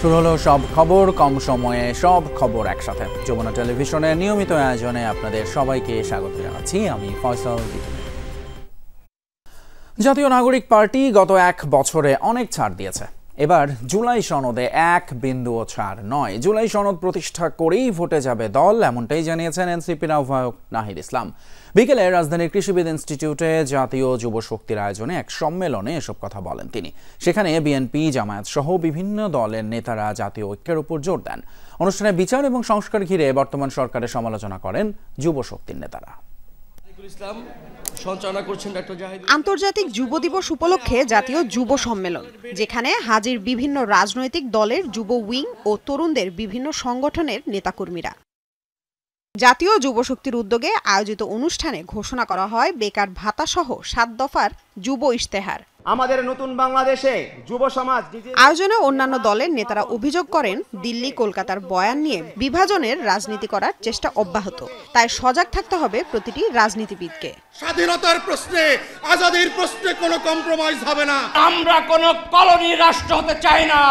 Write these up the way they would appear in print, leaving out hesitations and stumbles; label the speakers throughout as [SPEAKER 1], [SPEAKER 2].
[SPEAKER 1] শুরু হলো সব খবর, কম সময়ে সব খবর একসাথে। যমুনা টেলিভিশনের নিয়মিত আয়োজনে আপনাদের সবাইকে স্বাগত জানাচ্ছি, আমি ফয়সাল। জাতীয় নাগরিক পার্টি গত এক বছরে অনেক ছাড় দিয়েছে। এবার জুলাই সনদে এক বিন্দুও ছাড় নয়। জুলাই সনদ প্রতিষ্ঠা করেই ভোটে যাবে দল, এমনটাই জানিয়েছেন এনসিপির আহ্বায়ক নাহিদ ইসলাম। বিকেলে রাজধানীর কৃষিবিদ ইনস্টিটিউটে জাতীয় যুব শক্তির আয়োজনে এক সম্মেলনে এসব কথা বলেন তিনি। সেখানে বিএনপি, জামায়াত সহ বিভিন্ন দলের নেতারা জাতীয় ঐক্যের উপর জোর দেন। অনুষ্ঠানে বিচার এবং সংস্কার ঘিরে বর্তমান সরকারের সমালোচনা করেন যুব শক্তির নেতারা।
[SPEAKER 2] আন্তর্জাতিক যুব দিবস উপলক্ষে জাতীয় যুব সম্মেলন, যেখানে হাজির বিভিন্ন রাজনৈতিক দলের যুব উইং ও তরুণদের বিভিন্ন সংগঠনের নেতাকর্মীরা। জাতীয় যুব শক্তির উদ্যোগে আয়োজিত অনুষ্ঠানে ঘোষণা করা হয় বেকার ভাতা সহ 7 দফার যুব ইশতেহার।
[SPEAKER 3] আমাদের নতুন বাংলাদেশে যুব সমাজ।
[SPEAKER 2] আয়োজনে অন্যান্য দলের নেতারা অভিযোগ করেন, দিল্লি কলকাতার বয়ান নিয়ে বিভাজনের রাজনীতি করার চেষ্টা অব্যাহত। তাই সজাগ থাকতে হবে প্রতিটি রাজনীতিবিদকে।
[SPEAKER 4] স্বাধীনতার প্রশ্নে, আজাদির প্রশ্নে কোনো কম্প্রোমাইজ হবে না।
[SPEAKER 3] আমরা কোনো কলোনি রাষ্ট্র হতে চাই না।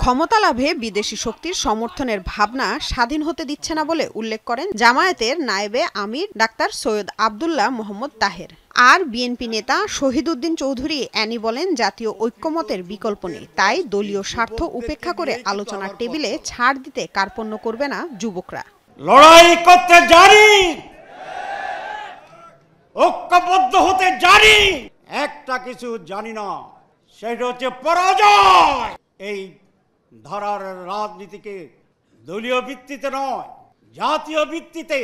[SPEAKER 2] ক্ষমতা লাভে বিদেশি শক্তির সমর্থনের ভাবনা স্বাধীন হতে দিচ্ছে না বলে উল্লেখ করেন জামায়াতের নায়েবে আমির ডাক্তার সৈয়দ আব্দুল্লাহ মোহাম্মদ তাহের। আর বিএনপি নেতা শহীদউদ্দিন চৌধুরী অ্যানি বলেন, জাতীয় ঐক্যমতের বিকল্প নেই, তাই দলীয় স্বার্থ উপেক্ষা করে আলোচনার টেবিলে ছাড় দিতে কার্পণ্য করবে না যুবকরা।
[SPEAKER 3] লড়াই করতে জানি, ঐক্যবদ্ধ হতে জানি, একটা কিছু জানি না, সেটা হচ্ছে পরাজয়। এই ধারার রাজনীতিকে দলীয় ভিত্তিতে নয়, জাতীয় ভিত্তিতে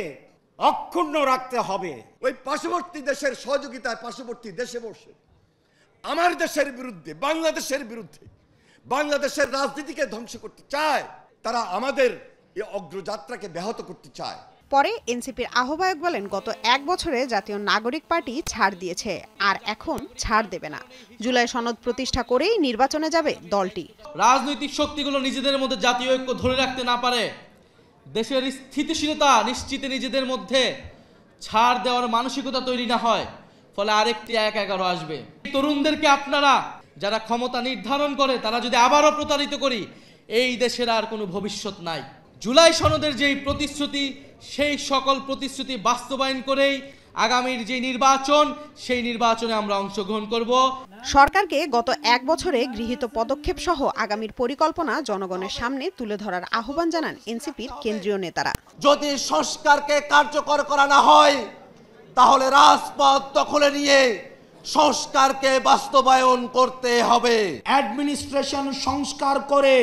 [SPEAKER 3] অক্ষুণ্ণ রাখতে হবে।
[SPEAKER 4] ওই পার্শ্ববর্তী দেশের সহযোগিতায় পার্শ্ববর্তী দেশে বসে আমার দেশের বিরুদ্ধে, বাংলাদেশের বিরুদ্ধে, বাংলাদেশের রাজনীতিকে ধ্বংস করতে চায়। তারা আমাদের এই অগ্রযাত্রাকে ব্যাহত করতে চায়।
[SPEAKER 2] পরে এনসিপির আহ্বায়ক বলেন, গত এক বছরে জাতীয় নাগরিক পার্টি ছাড় দিয়েছে, আর এখন ছাড় দেবে না। জুলাই সনদ প্রতিষ্ঠা করেই নির্বাচনে যাবে দলটি।
[SPEAKER 5] রাজনৈতিক শক্তিগুলো নিজেদের মধ্যে জাতীয় ঐক্য ধরে রাখতে না পারে, দেশের স্থিতিশীলতা নিশ্চিতে নিজেদের মধ্যে ছাড় দেওয়ার মানসিকতা তৈরি না হয়, ফলে আরেকটি 1-11 আসবে। তরুণদেরকে আপনারা যারা ক্ষমতা নির্ধারণ করে, তারা যদি আবারও প্রতারিত করি, এই দেশের আর কোনো ভবিষ্যৎ নাই। জুলাই সনদের যেই প্রতিশ্রুতি, সেই সকল প্রতিশ্রুতি বাস্তবায়ন করেই আগামীর যে নির্বাচন, সেই নির্বাচনে আমরা অংশগ্রহণ করব।
[SPEAKER 2] সরকারকে গত এক বছরে গৃহীত পদক্ষেপ সহ আগামীর পরিকল্পনা জনগণের সামনে তুলে ধরার আহ্বান জানান এনসিপির কেন্দ্রীয় নেতারা।
[SPEAKER 6] যদি সংস্কারকে কার্যকর করা না হয়, তাহলে রাজপথ দখলে নিয়ে সংস্কারকে বাস্তবায়ন করতে হবে।
[SPEAKER 3] অ্যাডমিনিস্ট্রেশন সংস্কার করে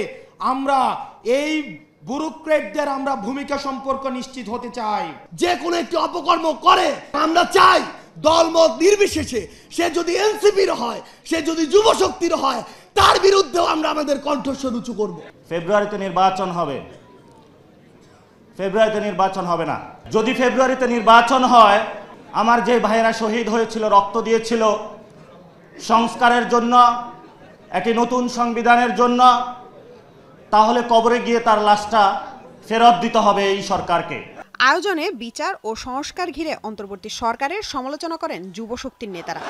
[SPEAKER 3] আমরা এই ব্যুরোক্রেটদের আমরা ভূমিকা সম্পর্ক নিশ্চিত হতে চাই।
[SPEAKER 6] যে কোনো একটি অপকর্ম করে আমরা চাই দলমত নির্বিশেষে, সে যদি এনসিপির হয়, সে যদি যুব শক্তির হয়, তার বিরুদ্ধেও আমরা আমাদের কণ্ঠস্বর উঁচু করব।
[SPEAKER 7] ফেব্রুয়ারিতে নির্বাচন হবে, ফেব্রুয়ারিতে নির্বাচন হবে না। যদি ফেব্রুয়ারিতে নির্বাচন হয়, আমার যে ভাইয়েরা শহীদ হয়েছিল, রক্ত দিয়েছিল সংস্কারের জন্য, একটি নতুন সংবিধানের জন্য, তাহলে কবরে গিয়ে তার লাশটা ফেরত দিতে হবে এই সরকারকে।
[SPEAKER 2] আয়োজনে বিচার ও সংস্কার ঘিরে অন্তর্বর্তী সরকারের সমালোচনা করেন যুব শক্তির নেতারা।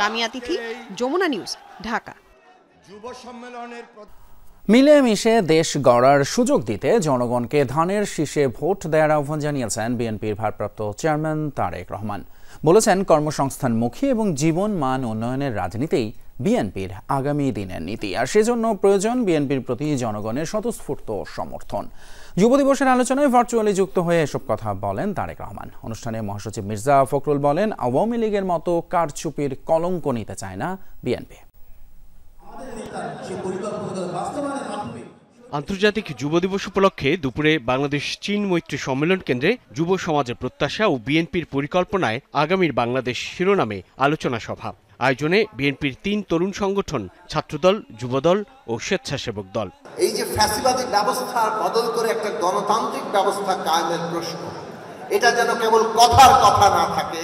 [SPEAKER 2] লামিয়া তিথি, যমুনা নিউজ, ঢাকা।
[SPEAKER 4] যুব সম্মেলনের
[SPEAKER 1] মিলেমিশে দেশ গড়ার সুযোগ দিতে জনগণকে ধানের শীষে ভোট দেওয়ার আহ্বান জানিয়েছেন বিএনপির ভারপ্রাপ্ত চেয়ারম্যান তারেক রহমান। বলেছেন, কর্মসংস্থানমুখী এবং জীবন মান উন্নয়নের রাজনীতিই বিএনপির আগামী দিনের নীতি, আর সেজন্য প্রয়োজন বিএনপির প্রতি জনগণের স্বতঃস্ফূর্ত সমর্থন। যুব দিবসের আলোচনায় ভার্চুয়ালি যুক্ত হয়ে এসব কথা বলেন তারেক রহমান। অনুষ্ঠানে মহাসচিব মির্জা ফখরুল বলেন, আওয়ামী লীগের মতো কারচুপির কলঙ্ক নিতে চায় না বিএনপি।
[SPEAKER 8] আন্তর্জাতিক যুব দিবস উপলক্ষে দুপুরে বাংলাদেশ চীন মৈত্রী সম্মেলন কেন্দ্রে যুব সমাজের প্রত্যাশা ও বিএনপির পরিকল্পনায় আগামীর বাংলাদেশ শিরোনামে আলোচনা সভা। আয়োজনে বিএনপির 3 তরুণ সংগঠন, ছাত্রদল, যুবদল ও স্বেচ্ছাসেবক দল।
[SPEAKER 9] এই যে ফ্যাসিবাদী ব্যবস্থা বদল করে একটা গণতান্ত্রিক ব্যবস্থা কায়েমের প্রশ্ন, এটা যেন কেবল কথার কথা না থাকে।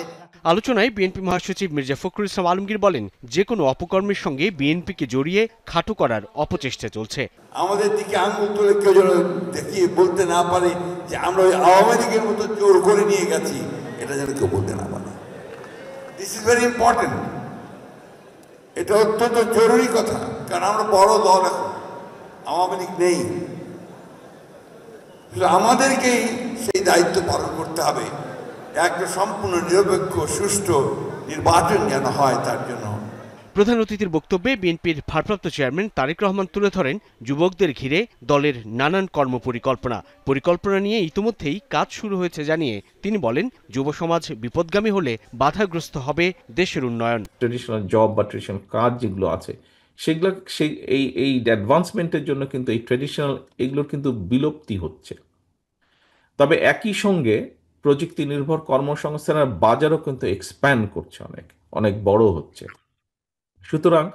[SPEAKER 8] আলোচনায় বিএনপি মহাসচিব মির্জা ফখরুল ইসলাম আলমগীর বলেন, যে কোনো অপকর্মের সঙ্গে বিএনপিকে জড়িয়ে খাটো করার অপচেষ্টা চলছে।
[SPEAKER 9] আমাদের দিকে আঙুল তুলে কেউ যেন দেখিয়ে বলতে না পারে যে আমরা ওই আওয়ামী লীগের মতো জোর করে নিয়ে গেছি, এটা যেন কেউ বলতে না পারে। This is very important.
[SPEAKER 10] এটা অত্যন্ত জরুরি কথা, কারণ আমরা বড় দল এখন, আওয়ামী লীগ নেই। আমাদেরকেই সেই দায়িত্ব পালন করতে হবে, একটা সম্পূর্ণ নিরপেক্ষ সুষ্ঠু নির্বাচন যেন হয় তার জন্য।
[SPEAKER 8] প্রধান অতিথির বক্তব্যে বিএনপির ভারপ্রাপ্ত চেয়ারম্যান তারেক রহমান তুলে ধরেন যুবকদের ঘিরে দলের নানান পরিকল্পনা নিয়ে ইতিমধ্যেই কাজ শুরু হয়েছে জানিয়ে তিনি বলেন, যুব সমাজ বিপদগামী হলে বাধাগ্রস্ত হবে দেশের উন্নয়ন।
[SPEAKER 11] ট্রেডিশনাল জব বা ট্রেডিশনাল কাজ যেগুলো আছে সেগুলো এই অ্যাডভান্সমেন্টের জন্য কিন্তু এই ট্রেডিশনাল এগুলোর কিন্তু বিলুপ্তি হচ্ছে। তবে একই সঙ্গে প্রযুক্তি নির্ভর কর্মসংস্থানের বাজারও কিন্তু এক্সপ্যান্ড করছে, অনেক বড় হচ্ছে। সুতরাং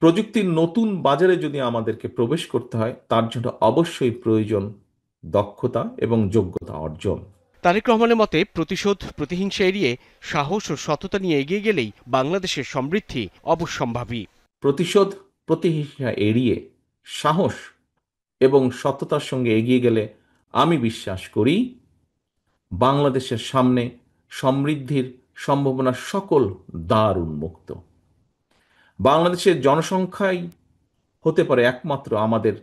[SPEAKER 11] প্রযুক্তির নতুন বাজারে যদি আমাদেরকে প্রবেশ করতে হয়, তার জন্য অবশ্যই প্রয়োজন দক্ষতা এবং যোগ্যতা অর্জন।
[SPEAKER 8] তারেক রহমানের মতে প্রতিহিংসা এড়িয়ে সাহস ও সততা নিয়ে এগিয়ে গেলেই বাংলাদেশের সমৃদ্ধি অবশ্যম্ভাবী।
[SPEAKER 11] প্রতিহিংসা এড়িয়ে সাহস এবং সততার সঙ্গে এগিয়ে গেলে আমি বিশ্বাস করি বাংলাদেশের সামনে সমৃদ্ধির সম্ভাবনা সকল দ্বার উন্মুক্ত। বাংলাদেশের জনসংখ্যাই হতে পারে একমাত্র আমাদের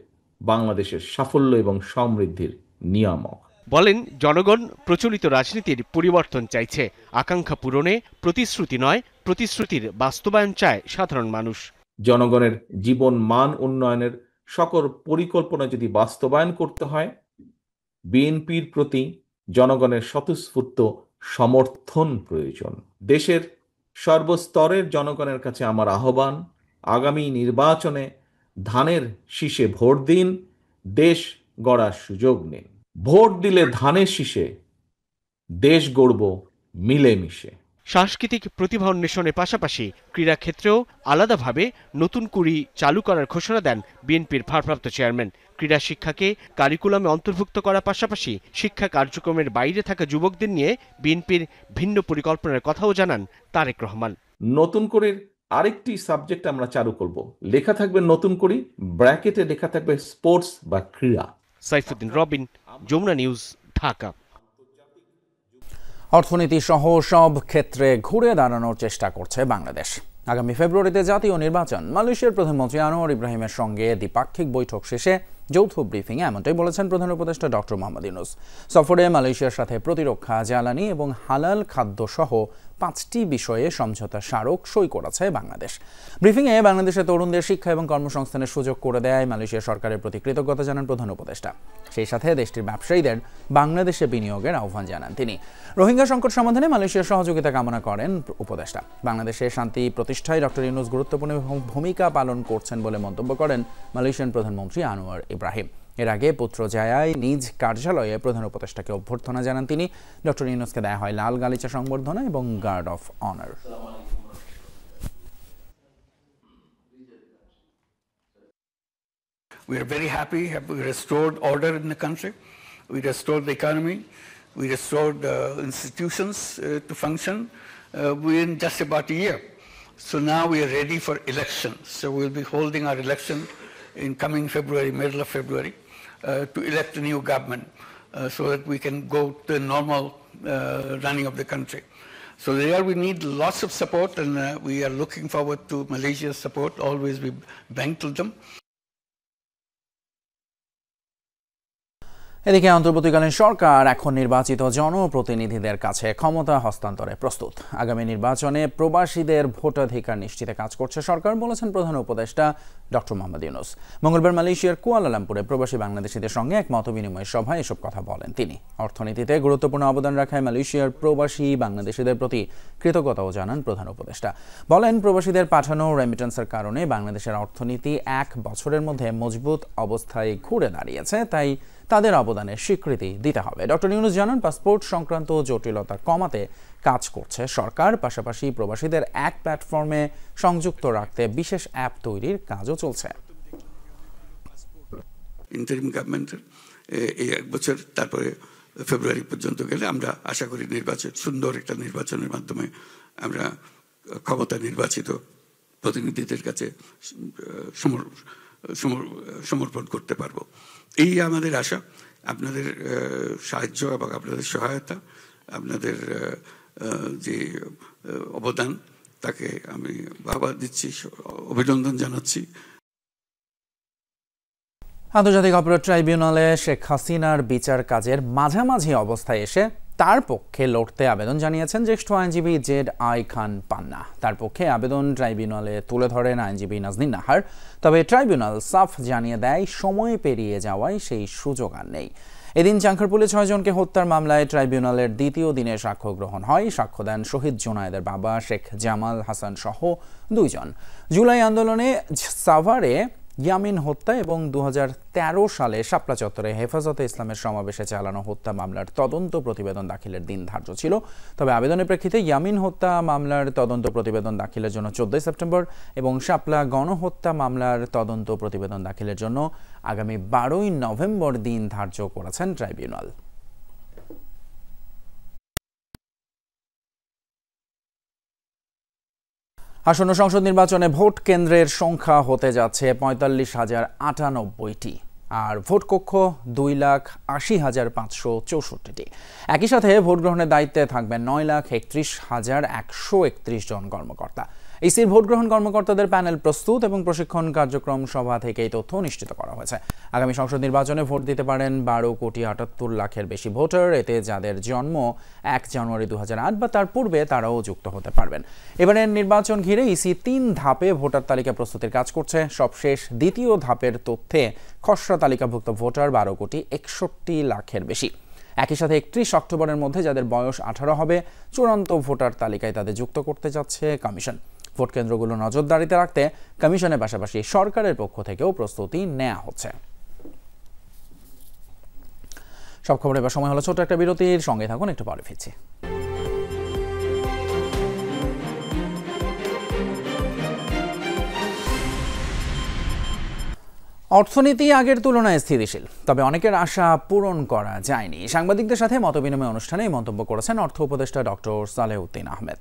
[SPEAKER 11] বাংলাদেশের সাফল্য এবং সমৃদ্ধির নিয়ামক।
[SPEAKER 8] বলেন, জনগণ প্রচলিত রাজনীতির পরিবর্তন চাইছে। আকাঙ্ক্ষা পূরণে প্রতিশ্রুতি নয়, প্রতিশ্রুতির বাস্তবায়ন চায় সাধারণ মানুষ।
[SPEAKER 11] জনগণের জীবন মান উন্নয়নের সকল পরিকল্পনা যদি বাস্তবায়ন করতে হয়, বিএনপির প্রতি জনগণের স্বতঃস্ফূর্ত সমর্থন প্রয়োজন। দেশের সর্বস্তরের জনগণের কাছে আমার আহ্বান, আগামী নির্বাচনে ধানের শীষে ভোট দিন, দেশ গড়ার সুযোগ নিন। ভোট দিলে ধানের শীষে, দেশ গড়ব মিলেমিশে।
[SPEAKER 8] সাংস্কৃতিক প্রতিভা অন্বেষণের পাশাপাশি ক্রীড়াক্ষেত্রেও আলাদাভাবে নতুন কুড়ি চালু করার ঘোষণা দেন বিএনপির ভারপ্রাপ্ত চেয়ারম্যান। ক্রীড়া শিক্ষাকে কারিকুলামে অন্তর্ভুক্ত করার পাশাপাশি শিক্ষা কার্যক্রমের বাইরে থাকা যুবকদের নিয়ে বিএনপির ভিন্ন পরিকল্পনার কথাও জানান তারেক রহমান।
[SPEAKER 11] নতুন করে আরেকটি সাবজেক্ট আমরা চালু করব, লেখা থাকবে নতুন করে, ব্র্যাকেটে লেখা থাকবে স্পোর্টস বা ক্রীড়া।
[SPEAKER 8] সাইফুদ্দিন রবিন, যমুনা নিউজ, ঢাকা।
[SPEAKER 1] অর্থনীতি সহ সব ক্ষেত্রে ঘুরে দাঁড়ানোর চেষ্টা করছে বাংলাদেশ। আগামী ফেব্রুয়ারিতে জাতীয় নির্বাচন। মালয়েশিয়ার প্রধানমন্ত্রী আনোয়ার ইব্রাহিমের সঙ্গে দ্বিপাক্ষিক বৈঠক শেষে যৌথ ব্রিফিংয়ে এমনটাই বলেছেন প্রধান উপদেষ্টা ডক্টর মোহাম্মদ ইউনূস। সফরে মালয়েশিয়ার সাথে প্রতিরক্ষা, জ্বালানি এবং হালাল খাদ্য সহ 5টি বিষয়ে সমঝোতা স্মারক সই করেছে বাংলাদেশ। ব্রিফিংয়ে বাংলাদেশের তরুণদের শিক্ষা এবং কর্মসংস্থানের সুযোগ করে দেয় মালয়েশিয়া সরকারের প্রতি কৃতজ্ঞতা জানান প্রধান উপদেষ্টা। সেই সাথে দেশটির ব্যবসায়ীদের বাংলাদেশে বিনিয়োগের আহ্বান জানান তিনি। রোহিঙ্গা সংকট সমাধানে মালয়েশিয়ার সহযোগিতা কামনা করেন উপদেষ্টা। বাংলাদেশে শান্তি প্রতিষ্ঠায় ডক্টর ইউনূস গুরুত্বপূর্ণ ভূমিকা পালন করছেন বলে মন্তব্য করেন মালয়েশিয়ান প্রধানমন্ত্রী আনোয়ার ইব্রাহিম। এর আগে পুত্র জায়ায় নিজ কার্যালয়ে প্রধান উপদেষ্টাকে অভ্যর্থনা জানান তিনি। ডক্টর ইউনূসকে দেয়া হয় লাল গালিচা সংবর্ধনা এবং guard of honour.
[SPEAKER 12] We are very happy. We restored order in the country. We restored the economy. We restored institutions to function within just about a year. So now we are ready for elections. So we'll be holding our election in coming February, middle of February, to elect a new government so that we can go to the normal running of the country. So there we need lots of support, and we are looking forward to Malaysia's support. Always we bank to them.
[SPEAKER 1] এদিকে অন্তর্বর্তীকালীন সরকার এখন নির্বাচিত জনপ্রতিনিধিদের কাছে ক্ষমতা হস্তান্তরে প্রস্তুত। আগামী নির্বাচনে প্রবাসীদের ভোটাধিকার নিশ্চিতে কাজ করছে সরকার, বলেছেন প্রধান উপদেষ্টা ডক্টর মোহাম্মদ ইউনূস। মঙ্গলবার মালয়েশিয়ার কুয়ালালামপুরে প্রবাসী বাংলাদেশিদের সঙ্গে এক মতবিনিময় সভায় এসব কথা বলেন তিনি। অর্থনীতিতে গুরুত্বপূর্ণ অবদান রাখায় মালয়েশিয়ার প্রবাসী বাংলাদেশিদের প্রতি কৃতজ্ঞতাও জানান প্রধান উপদেষ্টা। বলেন, প্রবাসীদের পাঠানো রেমিটেন্সের কারণে বাংলাদেশের অর্থনীতি 1 বছরের মধ্যে মজবুত অবস্থায় ঘুরে দাঁড়িয়েছে, তাই তাদের অবদানের স্বীকৃতি দিতে হবে। ডক্টর ইউনূস জানান, পাসপোর্ট সংক্রান্ত জটিলতা কমাতে কাজ করছে সরকার। পাশাপাশি প্রবাসীদের এক প্ল্যাটফর্মে সংযুক্ত রাখতে বিশেষ অ্যাপ তৈরির কাজও চলছে।
[SPEAKER 12] ইন্টারিম গভর্নমেন্টের এই 1 বছর, তারপরে ফেব্রুয়ারি পর্যন্ত গেলে আমরা আশা করি নির্বাচন, সুন্দর একটা নির্বাচনের মাধ্যমে আমরা ক্ষমতা নির্বাচিত প্রতিনিধিদের কাছে সমর্পণ করতে পারবো। এই আমাদের আশা। আপনাদের সাহায্য এবং আপনাদের সহায়তা, আপনাদের যে অবদান, তাকে আমি বাবা দিচ্ছি, অভিনন্দন জানাচ্ছি।
[SPEAKER 1] আন্তর্জাতিক অপরাধ ট্রাইব্যুনালে শেখ হাসিনার বিচার কাজের মাঝামাঝি অবস্থায় এসে তার পক্ষে লড়তে আবেদন জানিয়েছেন জ্যেষ্ঠ আইনজীবী জেড.আই খান পান্না। তার পক্ষে আবেদন ট্রাইব্যুনালে তুলে ধরেন আইনজীবী নাজনীন নাহার। তবে ট্রাইব্যুনাল সাফ জানিয়ে দেয় সময় পেরিয়ে যাওয়ায় সেই সুযোগ আর নেই। এদিন চাঙ্খারপুলে 6 জনকে হত্যার মামলায় ট্রাইব্যুনালের দ্বিতীয় দিনে সাক্ষ্য গ্রহণ হয়। সাক্ষ্য দেন শহীদ জোনায়েদের বাবা শেখ জামাল হাসান সহ 2 জন। জুলাই আন্দোলনে সাভারে ইয়ামিন হত্যা এবং 2013 সালে শাপলা চত্বরে হেফাজতে ইসলামের সমাবেশে চালানো হত্যা মামলার তদন্ত প্রতিবেদন দাখিলের দিন ধার্য ছিল। তবে আবেদনের প্রেক্ষিতে ইয়ামিন হত্যা মামলার তদন্ত প্রতিবেদন দাখিলের জন্য 14 সেপ্টেম্বর এবং শাপলা গণহত্যা মামলার তদন্ত প্রতিবেদন দাখিলের জন্য আগামী 12 নভেম্বর দিন ধার্য করেছেন ট্রাইব্যুনাল। আসন্ন সংসদ নির্বাচনে ভোট কেন্দ্রের সংখ্যা হতে যাচ্ছে 45,098টি আর ভোট কক্ষ 2,80,564টি। একই সাথে ভোট গ্রহণের দায়িত্বে থাকবেন 9,31,131 জন কর্মকর্তা। ইসির ভোট গ্রহণ কর্মকর্তাদের প্যানেল প্রস্তুত এবং প্রশিক্ষণ কার্যক্রম সভা থেকে এই তথ্য নিশ্চিত করা হয়েছে। আগামী সংসদ নির্বাচনে ভোট দিতে পারেন 12,78,00,000-এর বেশি ভোটার। এতে যাদের জন্ম 1 জানুয়ারি 2008 বা তার পূর্বে তারাও যুক্ত হতে পারবেন। এবারের নির্বাচন ঘিরে ইসি 3 ধাপে ভোটার তালিকা প্রস্তুতির কাজ করছে। সবশেষ দ্বিতীয় ধাপের তথ্যে খসড়া তালিকাভুক্ত ভোটার 12,61,00,000-এর বেশি। একই সাথে 31 অক্টোবরের মধ্যে যাদের বয়স 18 হবে চূড়ান্ত ভোটার তালিকায় তাদের যুক্ত করতে যাচ্ছে কমিশন। ভোট কেন্দ্রগুলো নজরদারিতে রাখতে কমিশনের পাশাপাশি সরকারের পক্ষ থেকেও প্রস্তুতি নেওয়া হচ্ছে। সব খবর এবার সময় হলো ছোট একটা বিরতির, সঙ্গে থাকুন, একটু পরে ফিরছি। অর্থনীতি আগের তুলনায় স্থিতিশীল, তবে অনেকের আশা পূরণ করা যায়নি। সাংবাদিকদের সাথে মতবিনিময় অনুষ্ঠানে মন্তব্য করেছেন অর্থ উপদেষ্টা ডক্টর সালেহউদ্দিন আহমেদ।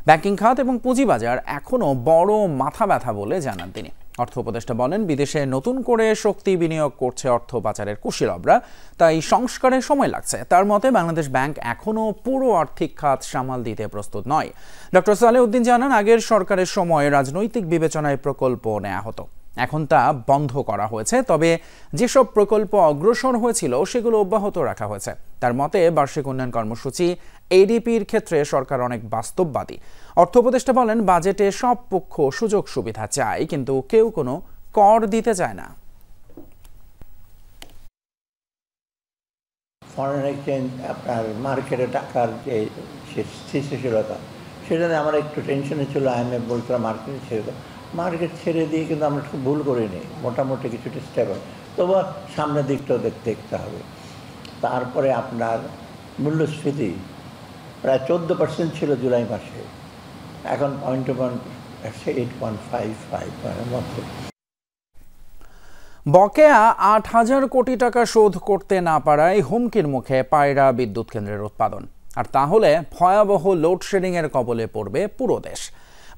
[SPEAKER 1] ব্যাংকিং খাত এবং পুঁজিবাজার এখনও বড় মাথা ব্যথা বলে জানান তিনি। অর্থ উপদেষ্টা বলেন, বিদেশে নতুন করে শক্তি বিনিয়োগ করছে অর্থ পাচারের কুশীলবরা, তাই সংস্কারের সময় লাগছে। তার মতে বাংলাদেশ ব্যাংক এখনও পুরো আর্থিক খাত সামাল দিতে প্রস্তুত নয়। ডক্টর সালেহউদ্দিন জানান, আগের সরকারের সময় রাজনৈতিক বিবেচনায় প্রকল্প নেওয়া হতো, এখন তা বন্ধ করা হয়েছে। তবে যেসব প্রকল্প অগ্রসর হয়েছিল সেগুলো অব্যাহত রাখা হয়েছে। তার মতে বার্ষিক উন্নয়ন কর্মসূচি এডিপির ক্ষেত্রে সরকার অনেক বাস্তববাদী। অর্থ উপদেষ্টা বলেন, বাজেটে সব পক্ষ সুযোগ সুবিধা চায়, কিন্তু কেউ কোনো কর দিতে চায় না।
[SPEAKER 13] ফরেন এক্সচেঞ্জ, আপনার মার্কেটে টাকার যে স্থিতিশীলতা, সেটা নিয়ে আমার একটু টেনশনে ছিল। IMF বলছিল মার্কেট ছেড়ে দাও, মার্কেট ছেড়ে দিয়ে কিন্তু আমরা খুব ভুল করিনি, মোটামুটি কিছুটা স্টেবল। তবু সামনের দিকটাও দেখতে হবে। তারপরে আপনার মূল্যস্ফীতি প্রায় 14% ছিল জুলাই মাসে, এখন 8.55 মতো।
[SPEAKER 1] বকেয়া 8,000 কোটি টাকা শোধ করতে না পারায় হুমকির মুখে পায়রা বিদ্যুৎ কেন্দ্রের উৎপাদন। আর তাহলে ভয়াবহ লোডশেডিং এর কবলে পড়বে পুরো দেশ।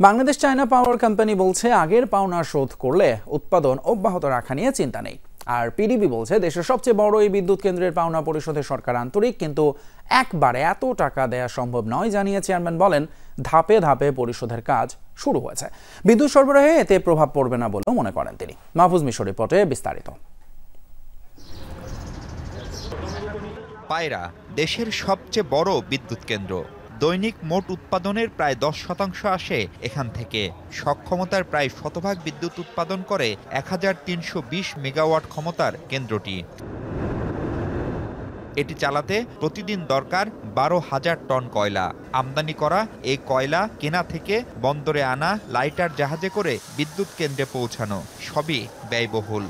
[SPEAKER 1] বাংলাদেশ চায়না পাওয়ার কোম্পানি বলছে, আগের পাওনা শোধ করলে উৎপাদন অব্যাহত রাখা নিয়ে চিন্তা নেই। আর পিডিবি বলছে, দেশের সবচেয়ে বড় এই বিদ্যুৎ কেন্দ্রের পাওনা পরিশোধে সরকার আন্তরিক, কিন্তু একবারে এত টাকা দেয়া সম্ভব নয়। জানিয়ে চেয়ারম্যান বলেন, ধাপে ধাপে পরিশোধের কাজ শুরু হয়েছে। বিদ্যুৎ সরবরাহে এতে প্রভাব পড়বে না বলেও মনে করেন তিনি। মাহফুজ মিশর রিপোর্টে বিস্তারিত।
[SPEAKER 14] পায়রা দেশের সবচেয়ে বড় বিদ্যুৎ কেন্দ্র। দৈনিক মোট উৎপাদনের প্রায় 10% আসে এখান থেকে। সক্ষমতার প্রায় শতভাগ বিদ্যুৎ উৎপাদন করে 1320 মেগাওয়াট ক্ষমতার কেন্দ্রটি। এটি চালাতে প্রতিদিন দরকার 12,000 টন কয়লা। আমদানি করা এই কয়লা কেনা থেকে বন্দরে আনা, লাইটার জাহাজে করে বিদ্যুৎ কেন্দ্রে পৌঁছানো, সবই ব্যয়বহুল।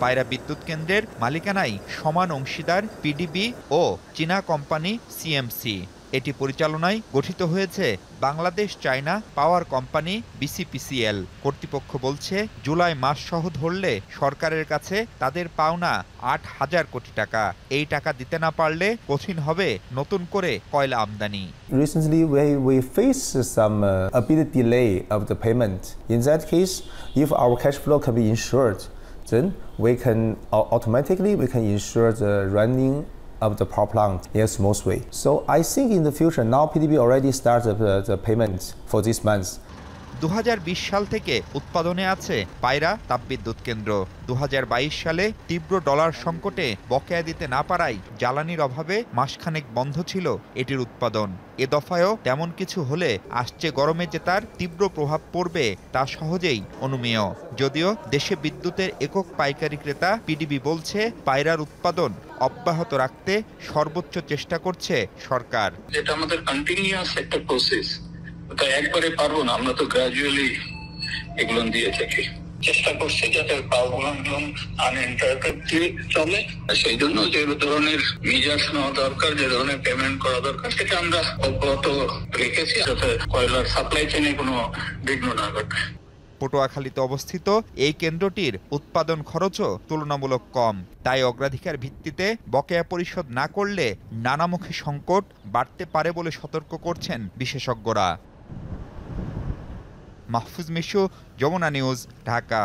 [SPEAKER 14] পায়রা বিদ্যুৎ কেন্দ্রের মালিকানায় সমান অংশীদার পিডিবি ও চীনা কোম্পানি সিএমসি। এটি পরিচালনায় গঠিত হয়েছে বাংলাদেশ চায়না পাওয়ার কোম্পানি BCPCL। কর্তৃপক্ষ বলছে, জুলাই মাস সহ ধরলে সরকারের কাছে তাদের পাওনা 8,000 কোটি টাকা। এই টাকা দিতে না পারলে কঠিন হবে নতুন করে কয়লা আমদানি।
[SPEAKER 15] Recently we face some a bit delay of the payment. In that case, if our cash flow can be ensured, then we can automatically ensure the running of the power plant in a smooth way. So I think in the future, now PDB already started the payment for this month.
[SPEAKER 14] 2020 সাল থেকে উৎপাদনে আছে পায়রা তাপবিদ্যুৎ কেন্দ্র। 2022 সালে তীব্র dollar সংকটে বকেয়া দিতে না পারায় জ্বালানির অভাবে মাসখানেক বন্ধ ছিল এটির উৎপাদন। এ দফায়ও তেমন কিছু হলে আসছে গরমে যে তার তীব্র প্রভাব পড়বে তা সহজেই অনুমেয়। যদিও দেশে বিদ্যুতের একক পাইকারি ক্রেতা পিডিবি বলছে পায়রার উৎপাদন অব্যাহত রাখতে সর্বোচ্চ চেষ্টা করছে সরকার।
[SPEAKER 16] এটা আমাদের কন্টিনিউয়াস একটা প্রসেস, তাই একবারে পারবো না, আমরা তো গ্রাজুয়ালি এগুলো দিয়ে থাকি। চেষ্টা করছি যাতে পাওয়ারগুলো আনইন্টারাপ্টেডলি চলে। সেই জন্য যে ধরনের মেজার্স নেওয়া দরকার, যে ধরনের পেমেন্ট করা দরকার, সেটা আমরা অব্যাহত রেখেছি যাতে কয়লার সাপ্লাই চেনে কোনো বিঘ্ন না ঘটে।
[SPEAKER 14] পটুয়াখালীতে অবস্থিত এই কেন্দ্রটির উৎপাদন খরচও তুলনামূলক কম, তাই অগ্রাধিকার ভিত্তিতে বকেয়া পরিশোধ না করলে নানামুখী সংকট বাড়তে পারে বলে সতর্ক করছেন বিশেষজ্ঞরা। মাহফুজ মিশু, যমুনা নিউজ, ঢাকা।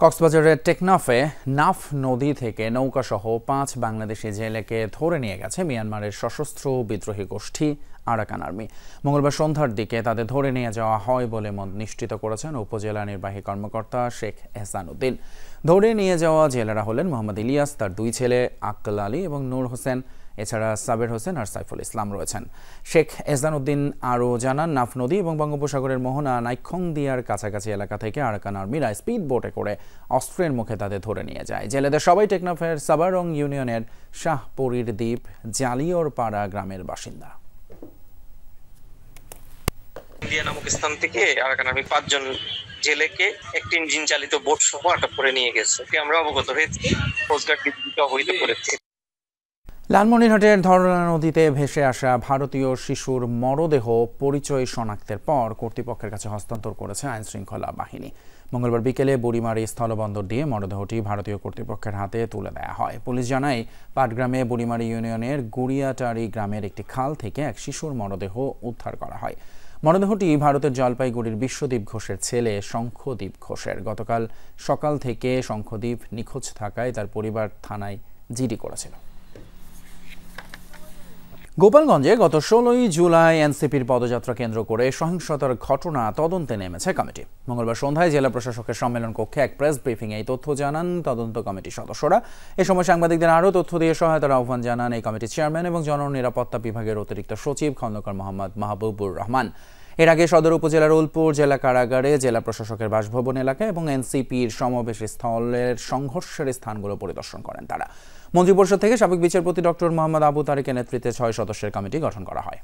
[SPEAKER 1] কক্সবাজারের টেকনাফে নাফ নদী থেকে নৌকাসহ 5 বাংলাদেশি জেলেকে ধরে নিয়ে গেছে মিয়ানমারের সশস্ত্র বিদ্রোহী গোষ্ঠী আরাকান আর্মি। মঙ্গলবার সন্ধ্যার দিকে তাদের ধরে নিয়ে যাওয়া হয় বলে নিশ্চিত করেছেন উপজেলা নির্বাহী কর্মকর্তা শেখ এহসান উদ্দিন। ধরে নিয়ে যাওয়া জেলেরা হলেন মোহাম্মদ ইলিয়াস, তার 2 ছেলে আক্কেল আলী এবং নূর হোসেন, এছাড়া সাবের হোসেন আর সাইফুল ইসলাম রয়েছেন। শেখ এহসান উদ্দিন আরও জানান, নাফ নদী এবং বঙ্গোপসাগরের মোহনা নাইখংদিয়ার কাছাকাছি এলাকা থেকে আরাকান আর্মিরা স্পিড বোটে করে অস্ত্রের মুখে তাদের ধরে নিয়ে যায়। জেলেদের সবাই টেকনাফের সাবারং ইউনিয়নের শাহপুরীর দ্বীপ জালিয়রপাড়া গ্রামের বাসিন্দা।
[SPEAKER 17] ইন্ডিয়া নামক স্থান থেকে আরাকান আর্মি 5 জন জেলেকে একটি ইঞ্জিন চালিত বোট সহ আটক করে নিয়ে গেছে। আমরা অবগত হয়েছি, কোস্টগার্ড বিদ্যুৎ অবহিত করেছে।
[SPEAKER 1] লালমনিরহাটের ধরলা নদীতে ভেসে আসা ভারতীয় শিশুর মরদেহ পরিচয় শনাক্তের পর কর্তৃপক্ষের কাছে হস্তান্তর করেছে আইনশৃঙ্খলা বাহিনী। মঙ্গলবার বিকেলে বুড়িমারি স্থলবন্দর দিয়ে মরদেহটি ভারতীয় কর্তৃপক্ষের হাতে তুলে দেওয়া হয়। পুলিশ জানায়, পাটগ্রামে বুড়িমারি ইউনিয়নের গুড়িয়াটারি গ্রামের একটি খাল থেকে এক শিশুর মরদেহ উদ্ধার করা হয়। মরদেহটি ভারতের জলপাইগুড়ির বিশ্বদীপ ঘোষের ছেলে শঙ্খদীপ ঘোষের। গতকাল সকাল থেকে শঙ্খদীপ নিখোঁজ থাকায় তার পরিবার থানায় জিডি করেছিল। গোপালগঞ্জে গত 16 জুলাই এনসিপির পদযাত্রা কেন্দ্র করে সহিংসতার ঘটনা তদন্তে নেমেছে কমিটি। মঙ্গলবার সন্ধ্যায় জেলা প্রশাসকের সম্মেলন কক্ষে এক প্রেস ব্রিফিংয়ে এই তথ্য জানান তদন্ত কমিটির সদস্যরা। এ সময় সাংবাদিকদের আরও তথ্য দিয়ে সহায়তার আহ্বান জানান এই কমিটির চেয়ারম্যান এবং জননিরাপত্তা বিভাগের অতিরিক্ত সচিব খন্দকার মোহাম্মদ মাহবুবুর রহমান। এর আগে সদর উপজেলার উলপুর জেলা কারাগারে জেলা প্রশাসকের বাসভবন এলাকা এবং এনসিপির সমাবেশ স্থলের সংঘর্ষের স্থানগুলো পরিদর্শন করেন তারা। মন্ত্রিপরিষদ থেকে সাবেক বিচারপতি ডক্টর মোহাম্মদ আবু তারিকের নেতৃত্বে 6 সদস্যের কমিটি গঠন করা হয়।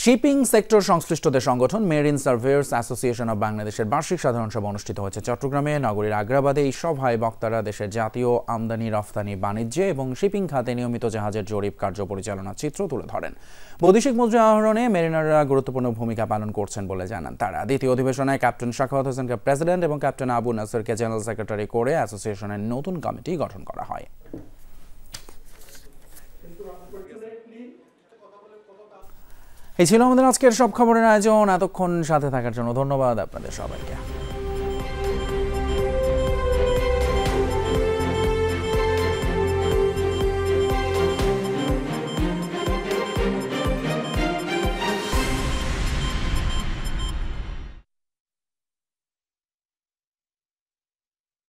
[SPEAKER 1] শিপিং সেক্টর সংশ্লিষ্টদের সংগঠন মেরিন সার্ভেয়ার্স অ্যাসোসিয়েশন অব বাংলাদেশের বার্ষিক সাধারণ সভা অনুষ্ঠিত হয়েছে চট্টগ্রামে। নগরীর আগ্রাবাদে এই সভায় বক্তারা দেশের জাতীয় আমদানি রফতানি বাণিজ্যে এবং শিপিং খাতে নিয়মিত জাহাজের জরিপ কার্য পরিচালনার চিত্র তুলে ধরেন। বৈদেশিক মুদ্রা আহরণে মেরিনাররা গুরুত্বপূর্ণ ভূমিকা পালন করছেন বলে জানান তারা। দ্বিতীয় অধিবেশনে ক্যাপ্টেন শাখাওয়াত হোসেনকে প্রেসিডেন্ট এবং ক্যাপ্টেন আবু নাসরকে জেনারেল সেক্রেটারি করে অ্যাসোসিয়েশনের নতুন কমিটি গঠন করা হয়। এই ছিল আমাদের আজকের সব খবরের আয়োজন। এতক্ষণ সাথে থাকার জন্য ধন্যবাদ আপনাদের সবাইকে।